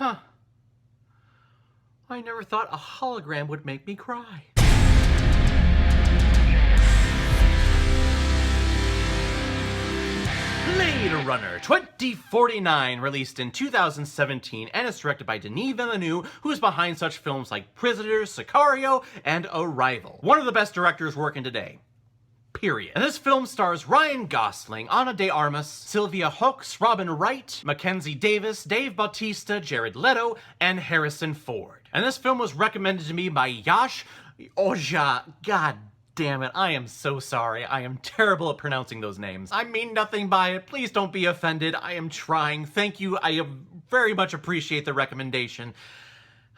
Huh. I never thought a hologram would make me cry. Blade Runner 2049, released in 2017, and is directed by Denis Villeneuve, who is behind such films like Prisoners, Sicario, and Arrival. One of the best directors working today. Period. And this film stars Ryan Gosling, Ana de Armas, Sylvia Hoeks, Robin Wright, Mackenzie Davis, Dave Bautista, Jared Leto, and Harrison Ford. And this film was recommended to me by Yash Oja. God damn it, I am so sorry. I am terrible at pronouncing those names. I mean nothing by it. Please don't be offended. I am trying. Thank you. I very much appreciate the recommendation.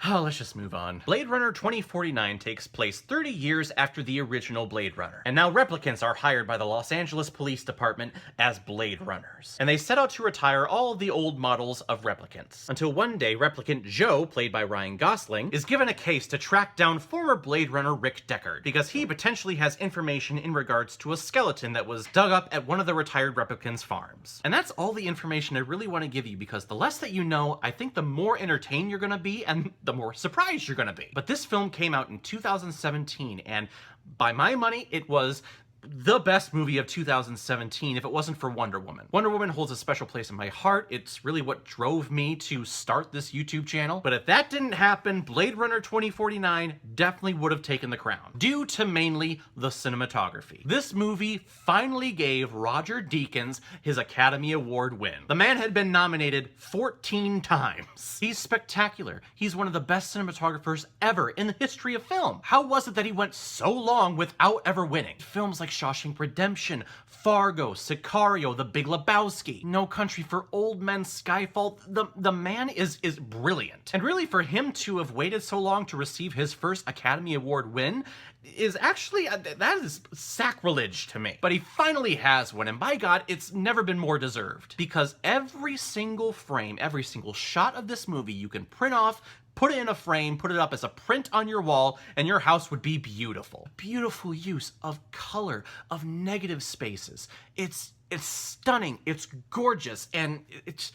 Oh, let's just move on. Blade Runner 2049 takes place 30 years after the original Blade Runner, and now replicants are hired by the Los Angeles Police Department as Blade Runners. And they set out to retire all of the old models of replicants, until one day replicant Joe, played by Ryan Gosling, is given a case to track down former Blade Runner Rick Deckard, because he potentially has information in regards to a skeleton that was dug up at one of the retired replicants' farms. And that's all the information I really want to give you, because the less that you know, I think the more entertained you're gonna be, and the more surprised you're gonna be. But this film came out in 2017, and by my money, it was the best movie of 2017 if it wasn't for Wonder Woman. Wonder Woman holds a special place in my heart. It's really what drove me to start this YouTube channel. But if that didn't happen, Blade Runner 2049 definitely would have taken the crown, due to mainly the cinematography. This movie finally gave Roger Deakins his Academy Award win. The man had been nominated 14 times. He's spectacular. He's one of the best cinematographers ever in the history of film. How was it that he went so long without ever winning? Films like Shawshank Redemption, Fargo, Sicario, The Big Lebowski, No Country for Old Men, Skyfall. The man is brilliant. And really, for him to have waited so long to receive his first Academy Award win is actually, that is sacrilege to me. But he finally has one, and by God, it's never been more deserved. Because every single frame, every single shot of this movie you can print off, put it in a frame, put it up as a print on your wall, and your house would be beautiful. Beautiful use of color, of negative spaces. It's stunning, it's gorgeous, and it's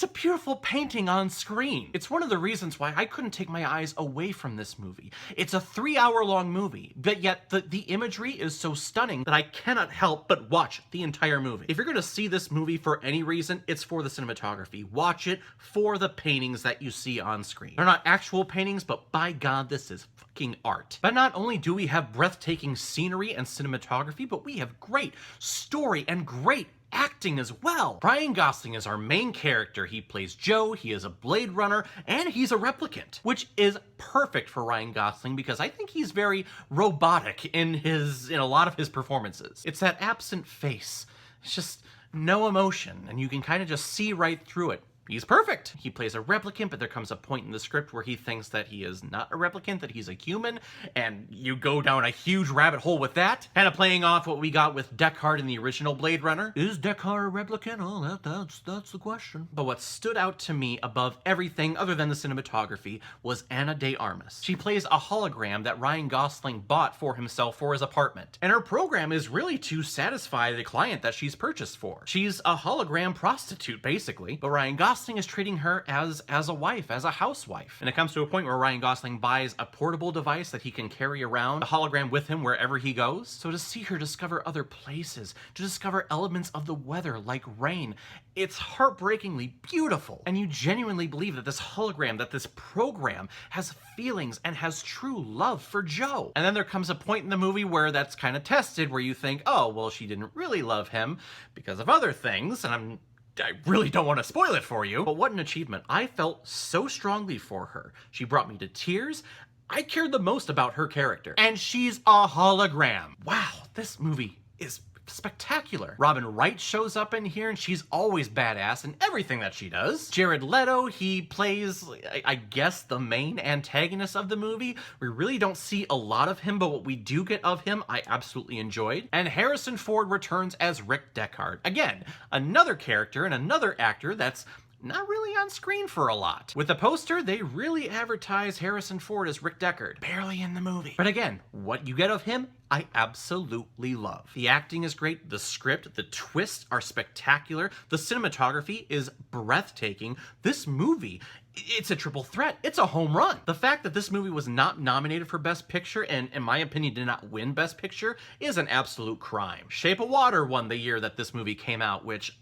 a beautiful painting on screen. It's one of the reasons why I couldn't take my eyes away from this movie. It's a 3-hour-long movie, but yet the imagery is so stunning that I cannot help but watch the entire movie. If you're gonna see this movie for any reason, it's for the cinematography. Watch it for the paintings that you see on screen. They're not actual paintings, but by God, this is fucking art. But not only do we have breathtaking scenery and cinematography, but we have great story and great acting as well. Ryan Gosling is our main character. He plays Joe, he is a Blade Runner, and he's a replicant, which is perfect for Ryan Gosling because I think he's very robotic in a lot of his performances. It's that absent face. It's just no emotion, and you can kind of just see right through it. He's perfect. He plays a replicant, but there comes a point in the script where he thinks that he is not a replicant, that he's a human, and you go down a huge rabbit hole with that. Kind of playing off what we got with Deckard in the original Blade Runner. Is Deckard a replicant? Oh, that's the question. But what stood out to me above everything other than the cinematography was Ana de Armas. She plays a hologram that Ryan Gosling bought for himself for his apartment. And her program is really to satisfy the client that she's purchased for. She's a hologram prostitute, basically, but Ryan Gosling is treating her as a wife, as a housewife. And it comes to a point where Ryan Gosling buys a portable device that he can carry around a hologram with him wherever he goes. So to see her discover other places, to discover elements of the weather like rain, it's heartbreakingly beautiful. And you genuinely believe that this hologram, that this program has feelings and has true love for Joe. And then there comes a point in the movie where that's kind of tested, where you think, oh, well, she didn't really love him because of other things, and I really don't want to spoil it for you, but what an achievement. I felt so strongly for her. She brought me to tears. I cared the most about her character. And she's a hologram. Wow, this movie is spectacular. Robin Wright shows up in here, and she's always badass in everything that she does. Jared Leto, he plays, I guess, the main antagonist of the movie. We really don't see a lot of him, but what we do get of him, I absolutely enjoyed. And Harrison Ford returns as Rick Deckard. Again, another character and another actor that's not really on screen for a lot. With the poster, they really advertise Harrison Ford as Rick Deckard, barely in the movie. But again, what you get of him, I absolutely love. The acting is great, the script, the twists are spectacular, the cinematography is breathtaking. This movie, it's a triple threat. It's a home run. The fact that this movie was not nominated for Best Picture and, in my opinion, did not win Best Picture is an absolute crime. Shape of Water won the year that this movie came out, which,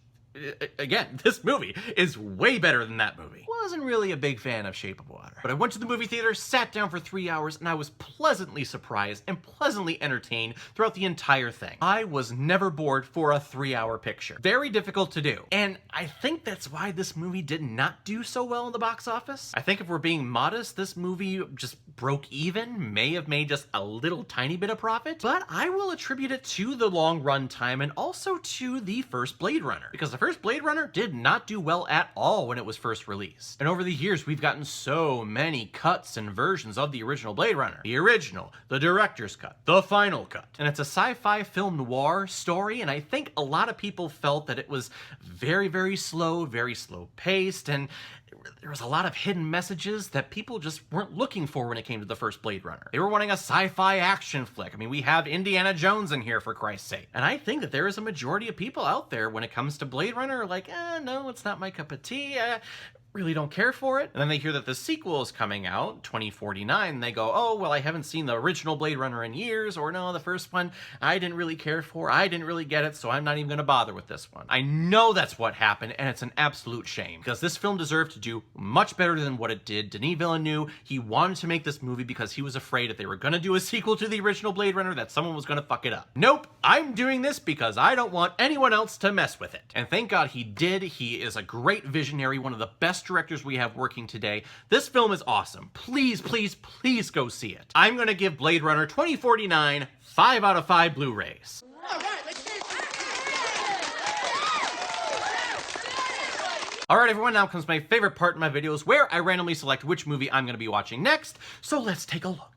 again, this movie is way better than that movie. Wasn't really a big fan of Shape of Water. But I went to the movie theater, sat down for 3 hours, and I was pleasantly surprised and pleasantly entertained throughout the entire thing. I was never bored for a 3-hour picture. Very difficult to do. And I think that's why this movie did not do so well in the box office. I think if we're being modest, this movie just broke even, may have made just a little tiny bit of profit, but I will attribute it to the long run time and also to the first Blade Runner, because the first Blade Runner did not do well at all when it was first released. And over the years, we've gotten so many cuts and versions of the original Blade Runner. The original, the director's cut, the final cut. And it's a sci-fi film noir story, and I think a lot of people felt that it was very, very slow paced, and there was a lot of hidden messages that people just weren't looking for when it came to the first Blade Runner. They were wanting a sci-fi action flick. I mean, we have Indiana Jones in here, for Christ's sake. And I think that there is a majority of people out there when it comes to Blade Runner like, no, it's not my cup of tea. Really don't care for it. And then they hear that the sequel is coming out, 2049, and they go, oh, well, I haven't seen the original Blade Runner in years, or no, the first one I didn't really care for, I didn't really get it, so I'm not even gonna bother with this one. I know that's what happened, and it's an absolute shame, because this film deserved to do much better than what it did. Denis Villeneuve, he wanted to make this movie because he was afraid if they were gonna do a sequel to the original Blade Runner that someone was gonna fuck it up. Nope, I'm doing this because I don't want anyone else to mess with it. And thank God he did. He is a great visionary, one of the best directors we have working today. This film is awesome. Please, please, please go see it. I'm gonna give Blade Runner 2049 5 out of 5 Blu-rays. Alright everyone, now comes my favorite part in my videos where I randomly select which movie I'm gonna be watching next, so let's take a look.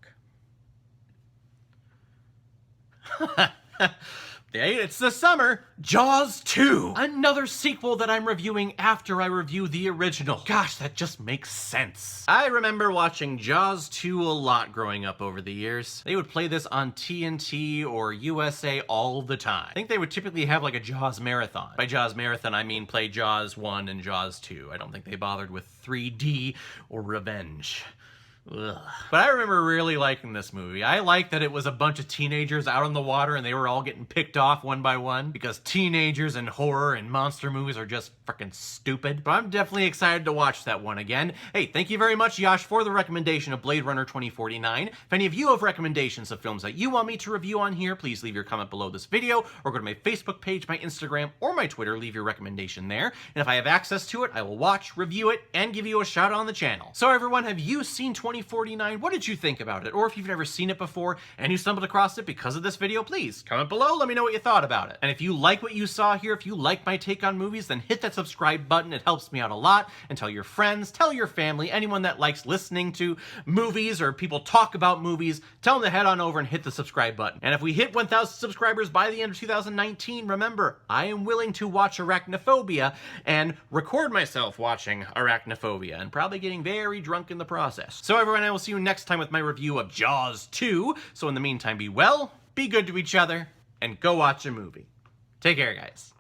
It's the summer. Jaws 2. Another sequel that I'm reviewing after I review the original. Gosh, that just makes sense. I remember watching Jaws 2 a lot growing up over the years. They would play this on TNT or USA all the time. I think they would typically have like a Jaws marathon. By Jaws marathon, I mean play Jaws 1 and Jaws 2. I don't think they bothered with 3D or Revenge. Ugh. But I remember really liking this movie. I liked that it was a bunch of teenagers out on the water and they were all getting picked off one by one, because teenagers and horror and monster movies are just freaking stupid. But I'm definitely excited to watch that one again. Hey, thank you very much, Yash, for the recommendation of Blade Runner 2049. If any of you have recommendations of films that you want me to review on here, please leave your comment below this video, or go to my Facebook page, my Instagram, or my Twitter, leave your recommendation there. And if I have access to it, I will watch, review it, and give you a shout out on the channel. So everyone, have you seen 2049? What did you think about it? Or if you've never seen it before and you stumbled across it because of this video, please comment below, let me know what you thought about it. And if you like what you saw here, if you like my take on movies, then hit that subscribe button. It helps me out a lot. And tell your friends, tell your family, anyone that likes listening to movies or people talk about movies, tell them to head on over and hit the subscribe button. And if we hit 1,000 subscribers by the end of 2019, remember, I am willing to watch Arachnophobia and record myself watching Arachnophobia and probably getting very drunk in the process. So everyone, I will see you next time with my review of Jaws 2. So in the meantime, be well, be good to each other, and go watch a movie. Take care, guys.